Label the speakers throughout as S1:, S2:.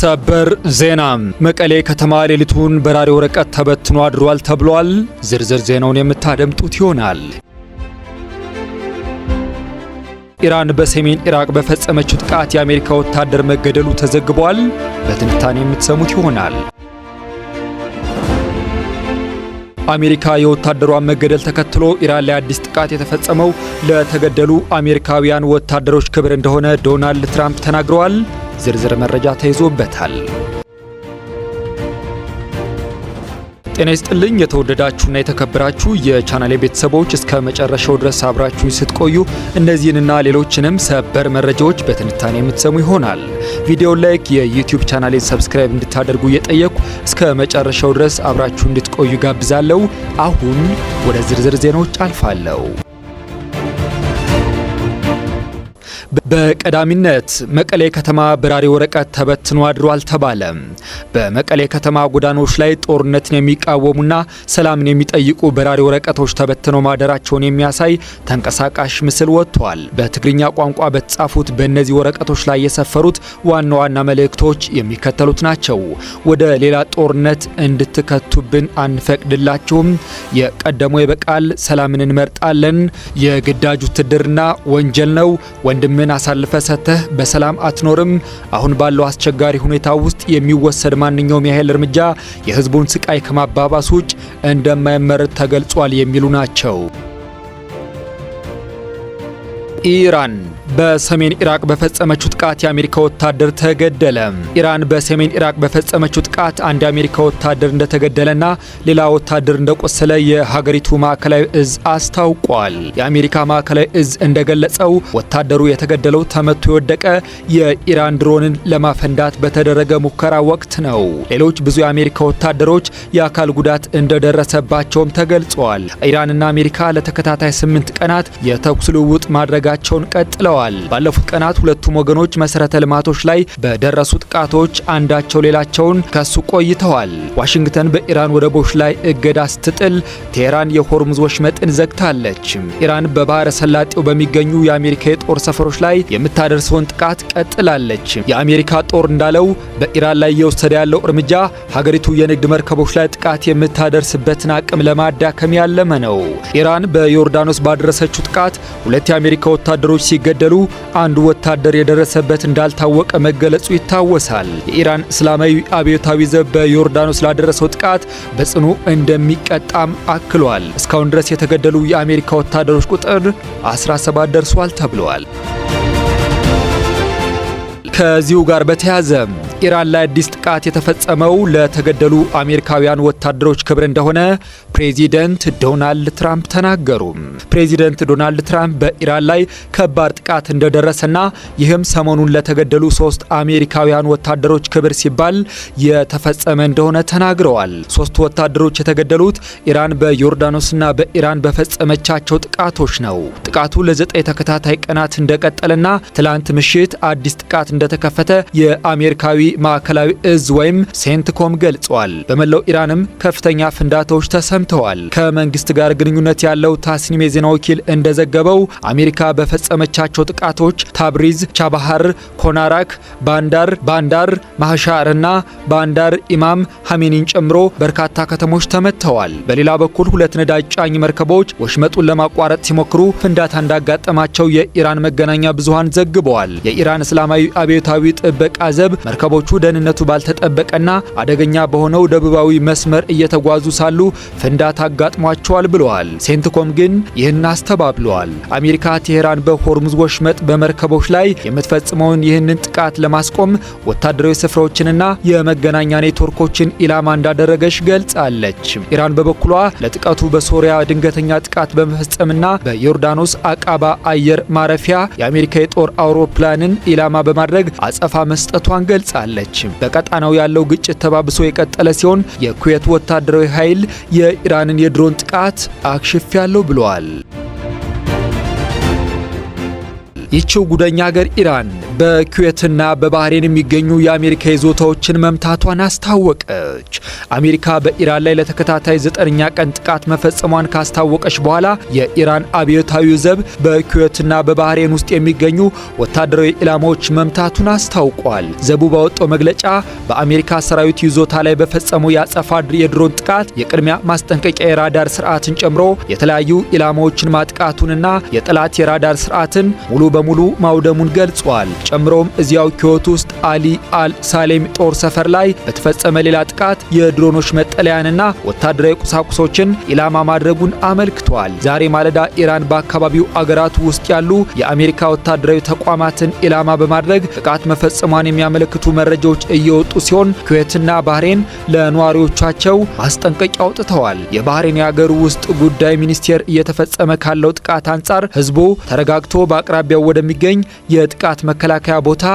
S1: ሰበር ዜና መቀሌ ከተማ ሌሊቱን በራሪ ወረቀት ተበትኖ አድሯል ተብሏል። ዝርዝር ዜናውን የምታደምጡት ይሆናል። ኢራን በሰሜን ኢራቅ በፈጸመችው ጥቃት የአሜሪካ ወታደር መገደሉ ተዘግቧል። በትንታኔ የምትሰሙት ይሆናል። አሜሪካ የወታደሯን መገደል ተከትሎ ኢራን ላይ አዲስ ጥቃት የተፈጸመው ለተገደሉ አሜሪካውያን ወታደሮች ክብር እንደሆነ ዶናልድ ትራምፕ ተናግረዋል። ዝርዝር መረጃ ተይዞበታል። ጤና ይስጥልኝ የተወደዳችሁና የተከበራችሁ የቻናሌ ቤተሰቦች እስከ መጨረሻው ድረስ አብራችሁ ስትቆዩ እነዚህንና ሌሎችንም ሰበር መረጃዎች በትንታኔ የምትሰሙ ይሆናል። ቪዲዮ ላይክ፣ የዩቲዩብ ቻናሌን ሰብስክራይብ እንድታደርጉ እየጠየቅኩ እስከ መጨረሻው ድረስ አብራችሁ እንድትቆዩ ጋብዛለሁ። አሁን ወደ ዝርዝር ዜናዎች አልፋለሁ። በቀዳሚነት መቀሌ ከተማ በራሪ ወረቀት ተበትኖ አድሯል ተባለ። በመቀሌ ከተማ ጎዳናዎች ላይ ጦርነትን የሚቃወሙና ሰላምን የሚጠይቁ በራሪ ወረቀቶች ተበትነው ማደራቸውን የሚያሳይ ተንቀሳቃሽ ምስል ወጥቷል። በትግርኛ ቋንቋ በተጻፉት በእነዚህ ወረቀቶች ላይ የሰፈሩት ዋና ዋና መልእክቶች የሚከተሉት ናቸው። ወደ ሌላ ጦርነት እንድትከቱብን አንፈቅድላችሁም፣ የቀደመው ይበቃል፣ ሰላምን እንመርጣለን፣ የግዳጅ ውትድርና ወንጀል ነው፣ ወንድም ምን አሳልፈ ሰተህ በሰላም አትኖርም፣ አሁን ባለው አስቸጋሪ ሁኔታ ውስጥ የሚወሰድ ማንኛውም የኃይል እርምጃ የህዝቡን ስቃይ ከማባባስ ውጭ እንደማይመረጥ ተገልጿል የሚሉ ናቸው። ኢራን በሰሜን ኢራቅ በፈጸመችው ጥቃት የአሜሪካ ወታደር ተገደለ። ኢራን በሰሜን ኢራቅ በፈጸመችው ጥቃት አንድ የአሜሪካ ወታደር እንደተገደለና ሌላ ወታደር እንደቆሰለ የሀገሪቱ ማዕከላዊ እዝ አስታውቋል። የአሜሪካ ማዕከላዊ እዝ እንደገለጸው ወታደሩ የተገደለው ተመቶ የወደቀ የኢራን ድሮንን ለማፈንዳት በተደረገ ሙከራ ወቅት ነው። ሌሎች ብዙ የአሜሪካ ወታደሮች የአካል ጉዳት እንደደረሰባቸውም ተገልጿል። ኢራንና አሜሪካ ለተከታታይ 8 ቀናት የተኩስ ልውውጥ ማድረጋቸውን ቀጥለዋል። ባለፉት ቀናት ሁለቱም ወገኖች መሰረተ ልማቶች ላይ በደረሱ ጥቃቶች አንዳቸው ሌላቸውን ከሱ ቆይተዋል። ዋሽንግተን በኢራን ወደቦች ላይ እገዳ ስትጥል፣ ቴህራን የሆርሙዝ ወሽመጥን ዘግታለች። ኢራን በባህረ ሰላጤው በሚገኙ የአሜሪካ የጦር ሰፈሮች ላይ የምታደርሰውን ጥቃት ቀጥላለች። የአሜሪካ ጦር እንዳለው በኢራን ላይ እየወሰደ ያለው እርምጃ ሀገሪቱ የንግድ መርከቦች ላይ ጥቃት የምታደርስበትን አቅም ለማዳከም ያለመ ነው። ኢራን በዮርዳኖስ ባደረሰችው ጥቃት ሁለት የአሜሪካ ወታደሮች ሲገደሉ አንዱ ወታደር የደረሰበት እንዳልታወቀ መገለጹ ይታወሳል። የኢራን እስላማዊ አብዮታዊ ዘብ በዮርዳኖስ ላደረሰው ጥቃት በጽኑ እንደሚቀጣም አክሏል። እስካሁን ድረስ የተገደሉ የአሜሪካ ወታደሮች ቁጥር 17 ደርሷል ተብሏል። ከዚሁ ጋር በተያያዘ ኢራን ላይ አዲስ ጥቃት የተፈጸመው ለተገደሉ አሜሪካውያን ወታደሮች ክብር እንደሆነ ፕሬዚደንት ዶናልድ ትራምፕ ተናገሩ። ፕሬዚደንት ዶናልድ ትራምፕ በኢራን ላይ ከባድ ጥቃት እንደደረሰና ይህም ሰሞኑን ለተገደሉ 3 አሜሪካውያን ወታደሮች ክብር ሲባል የተፈጸመ እንደሆነ ተናግረዋል። 3 ወታደሮች የተገደሉት ኢራን በዮርዳኖስና በኢራን በፈጸመቻቸው ጥቃቶች ነው። ጥቃቱ ለ9 ተከታታይ ቀናት እንደቀጠለና ትላንት ምሽት አዲስ ጥቃት እንደተከፈተ የአሜሪካዊ ማዕከላዊ እዝ ወይም ሴንትኮም ገልጿል። በመላው ኢራንም ከፍተኛ ፍንዳታዎች ተሰምተዋል። ከመንግስት ጋር ግንኙነት ያለው ታስኒም የዜና ወኪል እንደዘገበው አሜሪካ በፈጸመቻቸው ጥቃቶች ታብሪዝ፣ ቻባሃር፣ ኮናራክ፣ ባንዳር ማህሻርና ባንዳር ኢማም ሐሜኒን ጨምሮ በርካታ ከተሞች ተመተዋል። በሌላ በኩል 2 ነዳጅ ጫኝ መርከቦች ወሽመጡን ለማቋረጥ ሲሞክሩ ፍንዳታ እንዳጋጠማቸው የኢራን መገናኛ ብዙሃን ዘግበዋል። የኢራን እስላማዊ አብዮታዊ ጥበቃ ዘብ መርከቦቹ ደህንነቱ ባልተጠበቀና አደገኛ በሆነው ደቡባዊ መስመር እየተጓዙ ሳሉ ፍንዳታ አጋጥሟቸዋል ብለዋል። ሴንትኮም ግን ይህን አስተባብለዋል። አሜሪካ ቴህራን በሆርሙዝ ወሽመጥ በመርከቦች ላይ የምትፈጽመውን ይህንን ጥቃት ለማስቆም ወታደራዊ ስፍራዎችንና የመገናኛ ኔትወርኮችን ኢላማ እንዳደረገች ገልጻለች። ኢራን በበኩሏ ለጥቃቱ በሶሪያ ድንገተኛ ጥቃት በመፈጸምና በዮርዳኖስ አቃባ አየር ማረፊያ የአሜሪካ የጦር አውሮፕላንን ኢላማ በማድረግ አጸፋ መስጠቷን ገልጻለች። በቀጣናው ያለው ግጭት ተባብሶ የቀጠለ ሲሆን የኩዌት ወታደራዊ ኃይል የኢራንን የድሮን ጥቃት አክሽፌያለሁ ብለዋል። ይህችው ጉደኛ ሀገር ኢራን በኩዌትና በባህሬን የሚገኙ የአሜሪካ ይዞታዎችን መምታቷን አስታወቀች። አሜሪካ በኢራን ላይ ለተከታታይ 9ኛ ቀን ጥቃት መፈጸሟን ካስታወቀች በኋላ የኢራን አብዮታዊ ዘብ በኩዌትና በባህሬን ውስጥ የሚገኙ ወታደራዊ ኢላማዎች መምታቱን አስታውቋል። ዘቡ ባወጣው መግለጫ በአሜሪካ ሰራዊት ይዞታ ላይ በፈጸመው የአጸፋ የድሮን ጥቃት የቅድሚያ ማስጠንቀቂያ የራዳር ስርዓትን ጨምሮ የተለያዩ ኢላማዎችን ማጥቃቱንና የጠላት የራዳር ስርዓትን ሙሉ በሙሉ ማውደሙን ገልጿል። ጨምሮም እዚያው ኩዌት ውስጥ አሊ አል ሳሌም ጦር ሰፈር ላይ በተፈጸመ ሌላ ጥቃት የድሮኖች መጠለያንና ወታደራዊ ቁሳቁሶችን ኢላማ ማድረጉን አመልክቷል። ዛሬ ማለዳ ኢራን በአካባቢው አገራት ውስጥ ያሉ የአሜሪካ ወታደራዊ ተቋማትን ኢላማ በማድረግ ጥቃት መፈጸሟን የሚያመለክቱ መረጃዎች እየወጡ ሲሆን ኩዌትና ባህሬን ለነዋሪዎቻቸው ማስጠንቀቂያ አውጥተዋል። የባህሬን የሀገር ውስጥ ጉዳይ ሚኒስቴር እየተፈጸመ ካለው ጥቃት አንጻር ህዝቡ ተረጋግቶ በአቅራቢያው ወደሚገኝ የጥቃት መከላከያ ቦታ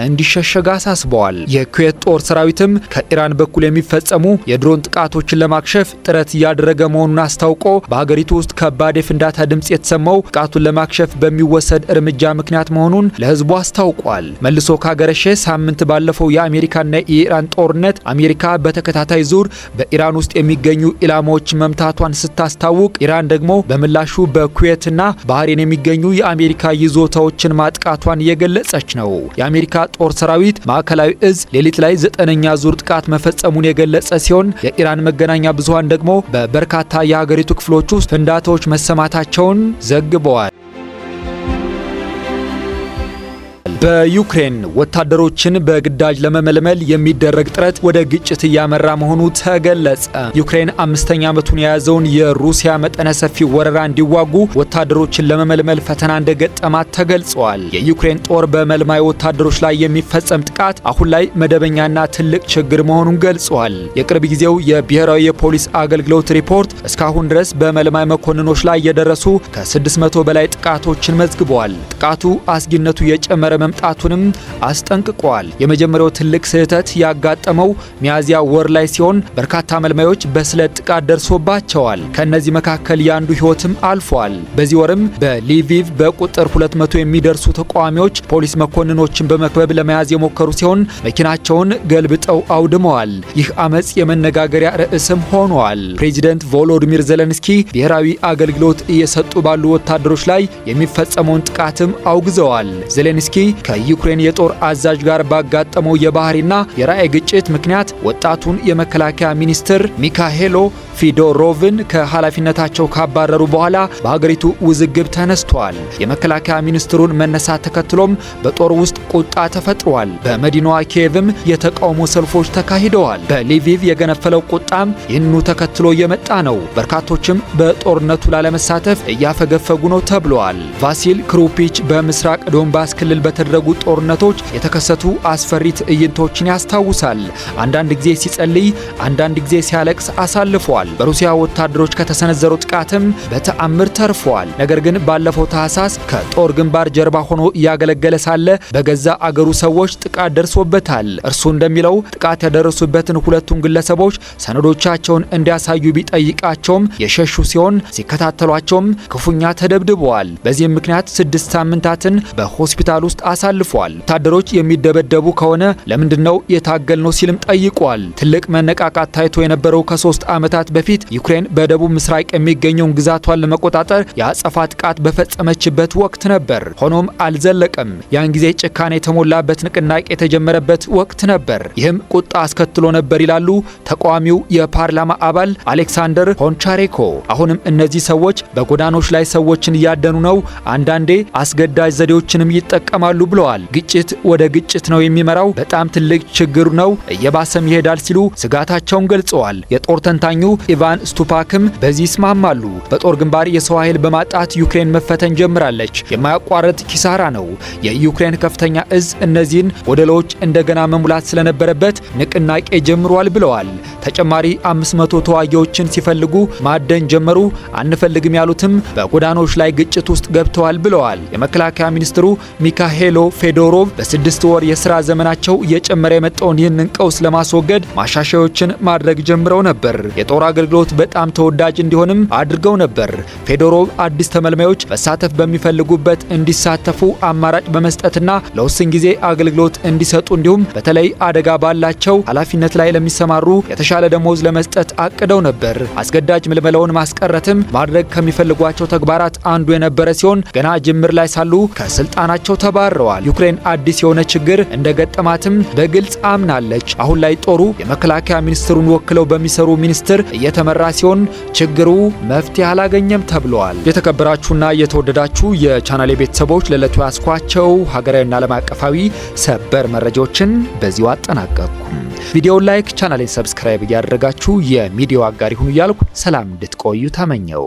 S1: እንዲሸሸግ አሳስበዋል። የኩዌት ጦር ሰራዊትም ከኢራን በኩል የሚፈጸሙ የድሮን ጥቃቶችን ለማክሸፍ ጥረት እያደረገ መሆኑን አስታውቆ በሀገሪቱ ውስጥ ከባድ የፍንዳታ ድምጽ የተሰማው ጥቃቱን ለማክሸፍ በሚወሰድ እርምጃ ምክንያት መሆኑን ለህዝቡ አስታውቋል። መልሶ ካገረሸ ሳምንት ባለፈው የአሜሪካና የኢራን ጦርነት አሜሪካ በተከታታይ ዙር በኢራን ውስጥ የሚገኙ ኢላማዎች መምታቷን ስታስታውቅ ኢራን ደግሞ በምላሹ በኩዌትና ባህሬን የሚገኙ የአሜሪካ ይዞታዎችን ማጥቃቷን የገለጸች ነው። የአሜሪካ ጦር ሰራዊት ማዕከላዊ እዝ ሌሊት ላይ 9ኛ ዙር ጥቃት መፈጸሙን የገለጸ ሲሆን የኢራን መገናኛ ብዙሃን ደግሞ በበርካታ የሀገሪቱ ክፍሎች ውስጥ ፍንዳታዎች መሰማታቸውን ዘግበዋል። በዩክሬን ወታደሮችን በግዳጅ ለመመልመል የሚደረግ ጥረት ወደ ግጭት እያመራ መሆኑ ተገለጸ። ዩክሬን 5ኛ ዓመቱን የያዘውን የሩሲያ መጠነ ሰፊ ወረራ እንዲዋጉ ወታደሮችን ለመመልመል ፈተና እንደገጠማት ተገልጿል። የዩክሬን ጦር በመልማይ ወታደሮች ላይ የሚፈጸም ጥቃት አሁን ላይ መደበኛና ትልቅ ችግር መሆኑን ገልጿል። የቅርብ ጊዜው የብሔራዊ የፖሊስ አገልግሎት ሪፖርት እስካሁን ድረስ በመልማይ መኮንኖች ላይ የደረሱ ከ600 በላይ ጥቃቶችን መዝግቧል። ጥቃቱ አስጊነቱ የጨመረ መምጣቱንም አስጠንቅቋል። የመጀመሪያው ትልቅ ስህተት ያጋጠመው ሚያዚያ ወር ላይ ሲሆን በርካታ መልማዮች በስለት ጥቃት ደርሶባቸዋል። ከነዚህ መካከል ያንዱ ህይወትም አልፏል። በዚህ ወርም በሊቪቭ በቁጥር 200 የሚደርሱ ተቃዋሚዎች ፖሊስ መኮንኖችን በመክበብ ለመያዝ የሞከሩ ሲሆን መኪናቸውን ገልብጠው አውድመዋል። ይህ አመጽ የመነጋገሪያ ርዕስም ሆኗል። ፕሬዚደንት ቮሎዲሚር ዜሌንስኪ ብሔራዊ አገልግሎት እየሰጡ ባሉ ወታደሮች ላይ የሚፈጸመውን ጥቃትም አውግዘዋል። ዜሌንስኪ ከዩክሬን የጦር አዛዥ ጋር ባጋጠመው የባህሪና የራዕይ ግጭት ምክንያት ወጣቱን የመከላከያ ሚኒስትር ሚካሄሎ ፊዶሮቭን ከኃላፊነታቸው ካባረሩ በኋላ በሀገሪቱ ውዝግብ ተነስቷል። የመከላከያ ሚኒስትሩን መነሳት ተከትሎም በጦር ውስጥ ቁጣ ተፈጥሯል። በመዲናዋ ኪየቭም የተቃውሞ ሰልፎች ተካሂደዋል። በሊቪቭ የገነፈለው ቁጣም ይህንኑ ተከትሎ የመጣ ነው። በርካቶችም በጦርነቱ ላለመሳተፍ እያፈገፈጉ ነው ተብሏል። ቫሲል ክሩፒች በምስራቅ ዶንባስ ክልል በተደረጉ ጦርነቶች የተከሰቱ አስፈሪ ትዕይንቶችን ያስታውሳል። አንዳንድ ጊዜ ሲጸልይ፣ አንዳንድ ጊዜ ሲያለቅስ አሳልፏል። በሩሲያ ወታደሮች ከተሰነዘረው ጥቃትም በተአምር ተርፏል። ነገር ግን ባለፈው ታህሳስ ከጦር ግንባር ጀርባ ሆኖ እያገለገለ ሳለ በገዛ አገሩ ሰዎች ጥቃት ደርሶበታል። እርሱ እንደሚለው ጥቃት ያደረሱበትን ሁለቱን ግለሰቦች ሰነዶቻቸውን እንዲያሳዩ ቢጠይቃቸውም የሸሹ ሲሆን ሲከታተሏቸውም ክፉኛ ተደብድበዋል። በዚህም ምክንያት 6 ሳምንታትን በሆስፒታል ውስጥ አሳልፏል። ወታደሮች የሚደበደቡ ከሆነ ለምንድነው የታገልነው ሲልም ጠይቋል። ትልቅ መነቃቃት ታይቶ የነበረው ከ3 ዓመታት በፊት ዩክሬን በደቡብ ምስራቅ የሚገኘውን ግዛቷን ለመቆጣጠር የአጸፋ ጥቃት በፈጸመችበት ወቅት ነበር። ሆኖም አልዘለቀም። ያን ጊዜ ጭካኔ የተሞላበት ንቅናቄ የተጀመረበት ወቅት ነበር። ይህም ቁጣ አስከትሎ ነበር ይላሉ ተቃዋሚው የፓርላማ አባል አሌክሳንደር ሆንቻሬኮ። አሁንም እነዚህ ሰዎች በጎዳኖች ላይ ሰዎችን እያደኑ ነው፣ አንዳንዴ አስገዳጅ ዘዴዎችንም ይጠቀማሉ ብለዋል። ግጭት ወደ ግጭት ነው የሚመራው፣ በጣም ትልቅ ችግር ነው፣ እየባሰም ይሄዳል ሲሉ ስጋታቸውን ገልጸዋል። የጦር ተንታኙ ኢቫን ስቱፓክም በዚህ ይስማማሉ። በጦር ግንባር የሰው ኃይል በማጣት ዩክሬን መፈተን ጀምራለች። የማያቋርጥ ኪሳራ ነው። የዩክሬን ከፍተኛ እዝ እነዚህን ጎደሎች እንደገና መሙላት ስለነበረበት ንቅናቄ ጀምሯል ብለዋል። ተጨማሪ 500 ተዋጊዎችን ሲፈልጉ ማደን ጀመሩ። አንፈልግም ያሉትም በጎዳኖች ላይ ግጭት ውስጥ ገብተዋል ብለዋል። የመከላከያ ሚኒስትሩ ሚካሄሎ ሚካኤሎ ፌዶሮቭ በ6 ወር የሥራ ዘመናቸው እየጨመረ የመጣውን ይህንን ቀውስ ለማስወገድ ማሻሻያዎችን ማድረግ ጀምረው ነበር። የጦር አገልግሎት በጣም ተወዳጅ እንዲሆንም አድርገው ነበር። ፌዶሮቭ አዲስ ተመልማዮች መሳተፍ በሚፈልጉበት እንዲሳተፉ አማራጭ በመስጠትና ለውስን ጊዜ አገልግሎት እንዲሰጡ እንዲሁም በተለይ አደጋ ባላቸው ኃላፊነት ላይ ለሚሰማሩ የተሻለ ደሞዝ ለመስጠት አቅደው ነበር። አስገዳጅ ምልመላውን ማስቀረትም ማድረግ ከሚፈልጓቸው ተግባራት አንዱ የነበረ ሲሆን ገና ጅምር ላይ ሳሉ ከስልጣናቸው ተባረዋል። ዩክሬን አዲስ የሆነ ችግር እንደገጠማትም በግልጽ አምናለች። አሁን ላይ ጦሩ የመከላከያ ሚኒስትሩን ወክለው በሚሰሩ ሚኒስትር እየተመራ ሲሆን ችግሩ መፍትሄ አላገኘም ተብሏል። የተከበራችሁና የተወደዳችሁ የቻናሌ ቤተሰቦች ለዕለቱ ያስኳቸው ሀገራዊና ዓለም አቀፋዊ ሰበር መረጃዎችን በዚሁ አጠናቀቅኩ። ቪዲዮውን ላይክ፣ ቻናሌን ሰብስክራይብ እያደረጋችሁ የሚዲያው አጋር ይሁኑ እያልኩ ሰላም እንድትቆዩ ተመኘው።